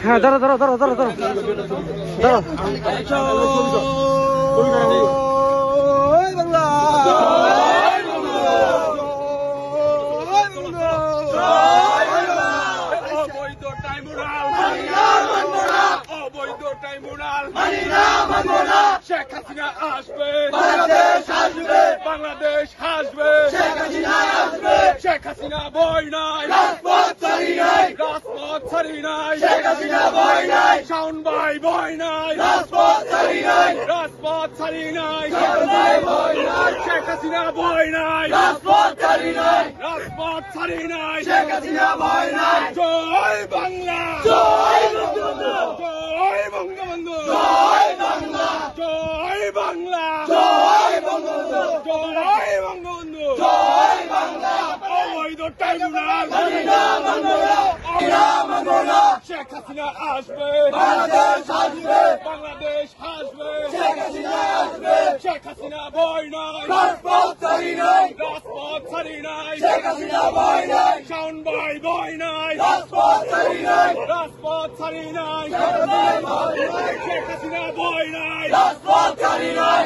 হ্যাঁ ধরো ধরো ধরো ধরো ধরো ধরো শেখ হাসিনা আসবে, বাংলাদেশ আসবে, শেখ হাসিনা ভয় নাই, রাজপথ ছাড়ি নাই, শাওন ভাই ভয় নাই, রাজপথ ছাড়ি নাই, শেখ হাসিনা ভয় নাই, রাজপথ ছাড়ি নাই, জয় বাংলা, জয় বঙ্গবন্ধু, জয় বাংলা, জয় বঙ্গবন্ধু, অবৈধ ট্রাইব্যুনাল শেখ হাসিনা আসবে, বাংলাদেশ আসবে, শেখ হাসিনা ভয় নাই, রাজপথ ছাড়ি নাই, শাওন ভাই ভয় নাই, রাজপথ ছাড়ি নাই, শেখ হাসিনা ভয় নাই, রাজপথ ছাড়ি নাই।